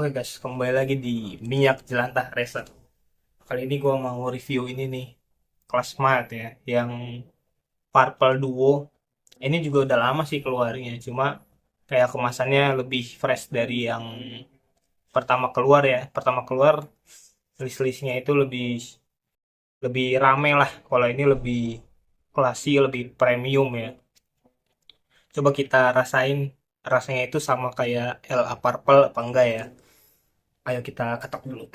Oke guys, kembali lagi di Minyak Jelantah Racer. Kali ini gue mau review ini nih, kelas Smart ya, yang Purple Duo. Ini juga udah lama sih keluarnya, cuma kayak kemasannya lebih fresh dari yang pertama keluar ya. Pertama keluar, list-listnya itu lebih lebih rame lah. Kalau ini lebih klasik, lebih premium ya. Coba kita rasain rasanya itu sama kayak LA Purple apa enggak ya. Ayo kita ketok dulu.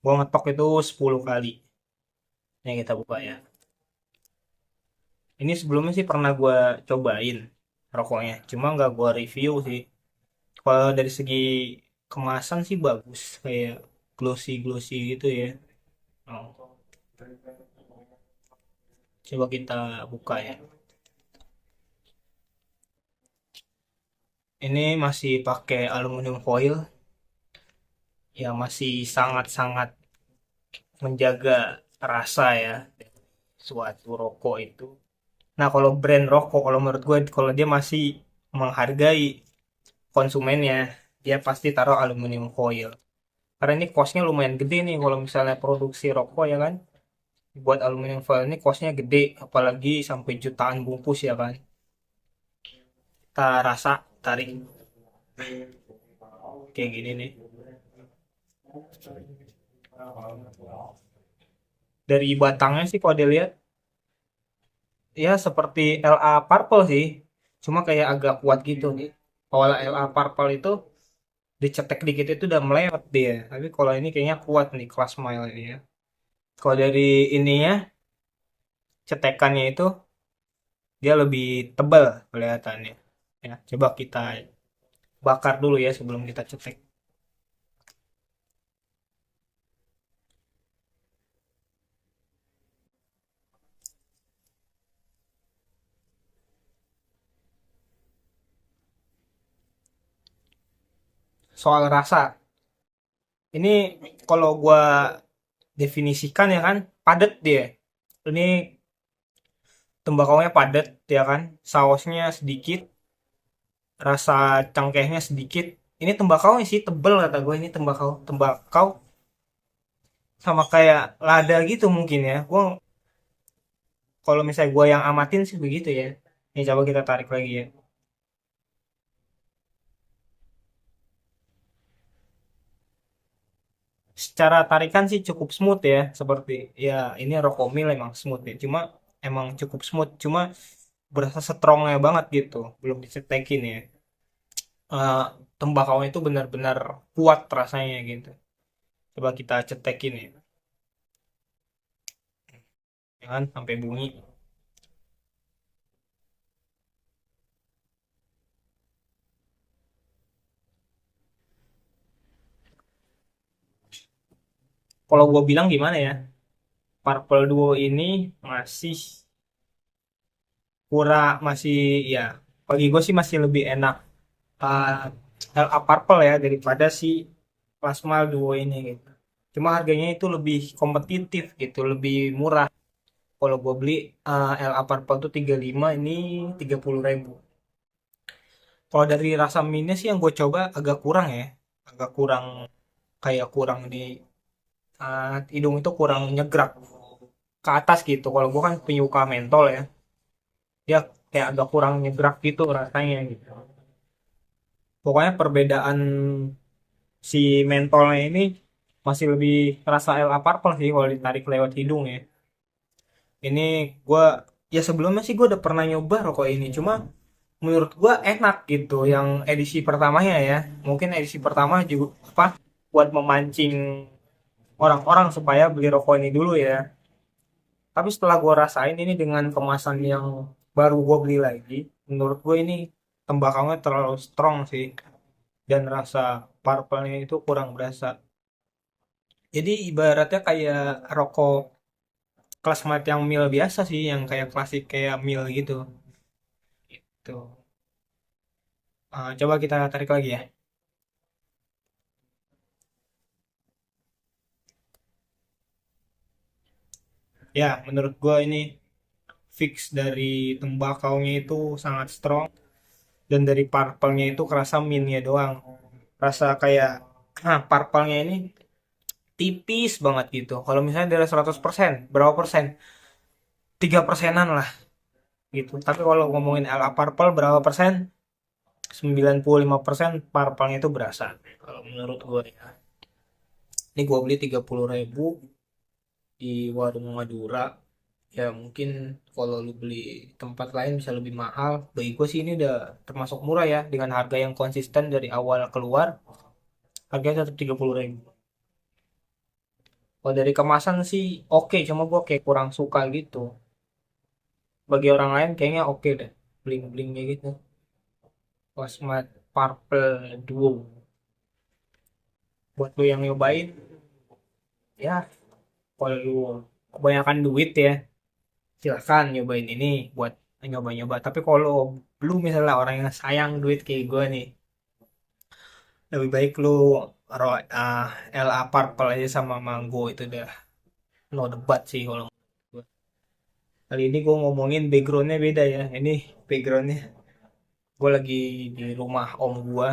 Gua ngetok itu 10 kali. Yang kita buka ya. Ini sebelumnya sih pernah gua cobain rokoknya. Cuma nggak gua review sih. Kalau dari segi kemasan sih bagus. Kayak glossy-glossy gitu ya. Oh, coba kita buka ya. Ini masih pakai aluminium foil. Ya masih sangat-sangat menjaga rasa ya. Suatu rokok itu. Nah kalau brand rokok, kalau menurut gue, kalau dia masih menghargai konsumennya, dia pasti taruh aluminium foil. Karena ini costnya lumayan gede nih kalau misalnya produksi rokok ya kan. Buat aluminium foil ini costnya gede, apalagi sampai jutaan bungkus ya kan. Kita rasa tarik kayak gini nih. Dari batangnya sih kalau dilihat ya seperti LA Purple sih. Cuma kayak agak kuat gitu nih. Kalau LA Purple itu dicetek dikit itu udah melewat dia. Tapi kalau ini kayaknya kuat nih kelas mile ini ya. Kalau dari ininya cetekannya itu dia lebih tebal kelihatannya. Ya, coba kita bakar dulu ya sebelum kita cetek. Soal rasa, ini kalau gua definisikan ya kan, padat dia. Ini tembakaunya padat ya kan, sausnya sedikit, rasa cengkehnya sedikit. Ini tembakaunya sih tebel kata gue, ini tembakau tembakau sama kayak lada gitu mungkin ya. Gua kalau misalnya gua yang amatin sih begitu ya. Ini coba kita tarik lagi ya. Secara tarikan sih cukup smooth ya, seperti ya ini rokok mil emang smooth ya, cuma emang cukup smooth, cuma berasa strongnya banget gitu, belum dicetekin ya. Eh, Tembakaunya itu benar-benar kuat rasanya gitu. Coba kita cetekin ya, jangan sampai bunyi. Kalau gue bilang gimana ya, Purple Duo ini masih kurang, masih ya bagi gue sih masih lebih enak uh, LA Purple ya daripada si Plasma Duo ini gitu. Cuma harganya itu lebih kompetitif gitu, lebih murah. Kalau gue beli LA Purple tuh 35, ini 30.000. Kalau dari rasa minnya sih yang gue coba agak kurang ya. Agak kurang, kayak kurang di hidung itu kurang nyegrak ke atas gitu. Kalau gue kan penyuka mentol ya. Dia kayak agak kurang nyegrak gitu rasanya gitu. Pokoknya perbedaan si mentolnya ini masih lebih rasa LA Purple sih kalau ditarik lewat hidung ya. Ini gue ya sebelumnya sih gue udah pernah nyoba rokok ini, cuma menurut gue enak gitu yang edisi pertamanya ya. Mungkin edisi pertama juga apa buat memancing orang-orang supaya beli rokok ini dulu ya. Tapi setelah gue rasain ini dengan kemasan yang baru gue beli lagi, menurut gue ini tembakaunya terlalu strong sih, dan rasa purple-nya itu kurang berasa. Jadi ibaratnya kayak rokok kelas mat yang mil biasa sih, yang kayak klasik kayak mil gitu. Tuh. Coba kita tarik lagi ya. Ya, menurut gua ini fix dari tembakaunya itu sangat strong. dan dari purple-nya itu kerasa mintnya doang, rasa kayak purple-nya ini tipis banget gitu. Kalau misalnya dari 100% berapa persen, 3 persenan lah gitu. Tapi kalau ngomongin LA purple berapa persen, 95% purple-nya itu berasa kalau menurut gue ya. Ini gue beli 30.000 di warung Madura. Ya mungkin kalau lu beli di tempat lain bisa lebih mahal. Bagi gue sih ini udah termasuk murah ya, dengan harga yang konsisten dari awal keluar. Harganya tetap 30.000. Kalau dari kemasan sih oke, cuma gue kayak kurang suka gitu. Bagi orang lain kayaknya oke deh, bling blingnya gitu. Cosmat Purple Duo. Buat lu yang nyobain, ya kalau lu kebanyakan duit ya, silakan nyobain ini buat nyoba-nyoba. Tapi kalau lu misalnya orang yang sayang duit kayak gue nih, lebih baik lu LA Purple aja sama Mango, itu udah no debat sih kalau menurut gue. Kali ini gue ngomongin backgroundnya beda ya. Ini backgroundnya gue lagi di rumah om gue.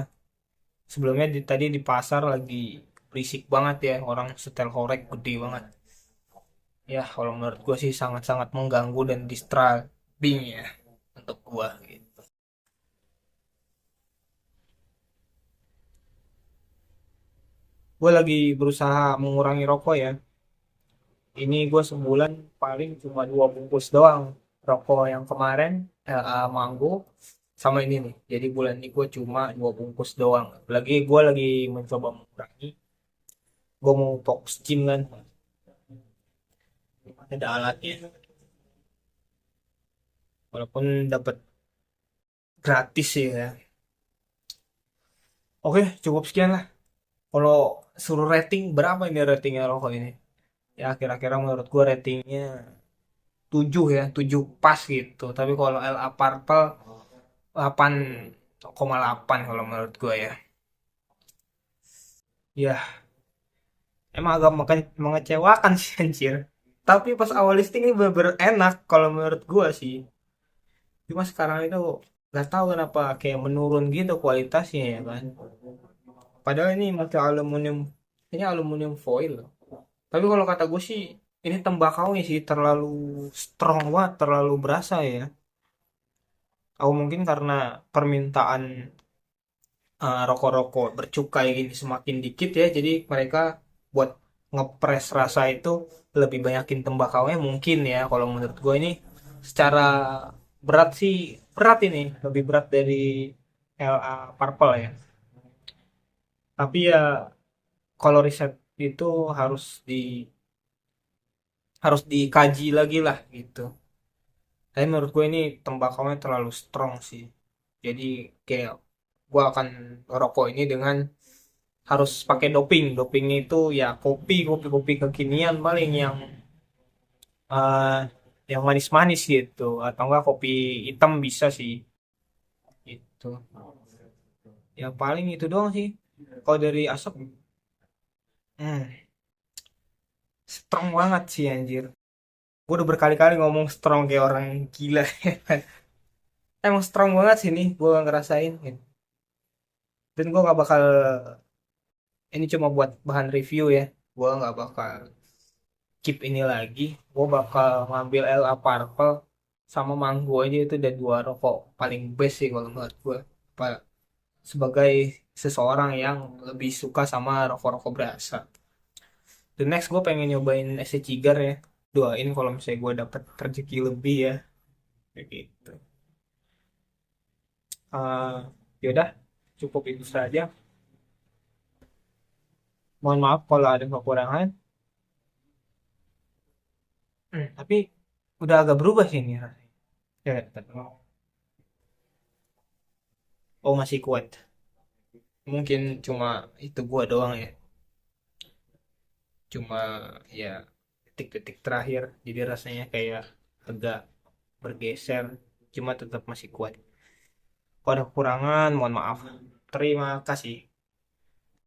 Sebelumnya tadi di pasar lagi berisik banget ya, orang setel korek gede banget. Ya kalau menurut gue sih sangat-sangat mengganggu dan disturbing ya untuk gue gitu. Gue lagi berusaha mengurangi rokok ya. Ini gue sebulan paling cuma 2 bungkus doang rokok yang kemarin, Mango, sama ini nih. Jadi bulan ini gue cuma 2 bungkus doang. Gue lagi mencoba mengurangi. Gue mau fokus gym kan, ada alatnya. Walaupun dapat gratis sih ya. Oke, cukup sekian lah. Kalau suruh rating, berapa ini ratingnya rokok ini? Ya kira-kira menurut gue ratingnya 7 ya, 7 pas gitu. Tapi kalau LA Purple 8,8 kalau menurut gue ya. Ya, emang agak mengecewakan sih anjir. Tapi pas awal listing ini bener-bener enak kalau menurut gue sih. Cuma sekarang itu gak tahu kenapa kayak menurun gitu kualitasnya ya kan. Padahal ini pakai aluminium, ini aluminium foil. Tapi kalau kata gue sih, ini tembakaunya sih terlalu strong banget, terlalu berasa ya. Atau mungkin karena permintaan rokok-rokok bercukai gini semakin dikit ya, jadi mereka buat ngepres rasa itu lebih banyakin tembakaunya mungkin ya. Kalau menurut gue ini secara berat sih, berat ini lebih berat dari LA Purple ya. Tapi ya kalau riset itu harus di harus dikaji lagi lah gitu. Tapi menurut gue ini tembakaunya terlalu strong sih. Jadi kayak gue akan rokok ini dengan harus pakai doping. Dopingnya itu ya kopi kekinian paling eh, yang manis-manis gitu. Atau enggak kopi hitam bisa sih. Itu. Ya paling itu doang sih. Kalau dari asap, hmm, strong banget sih anjir. Gue udah berkali-kali ngomong strong kayak orang gila. Emang strong banget sih nih, gue ngerasain. Dan gue gak bakal, ini cuma buat bahan review ya, gue nggak bakal keep ini lagi. Gue bakal ngambil LA Purple sama Mango aja, itu udah 2 rokok paling best sih kalau menurut gue. Sebagai seseorang yang lebih suka sama rokok-rokok berasa. The next gue pengen nyobain SC Cigar ya. Doain kalau misalnya gue dapet rezeki lebih ya, kayak gitu. uh, Yaudah, cukup itu saja. Mohon maaf kalau ada kekurangan. Tapi udah agak berubah sih ini rasanya. Ya, oh masih kuat. Mungkin cuma itu gua doang ya. Cuma ya detik-detik terakhir. Jadi rasanya kayak agak bergeser. Cuma tetap masih kuat. Kalau ada kekurangan, mohon maaf. Terima kasih.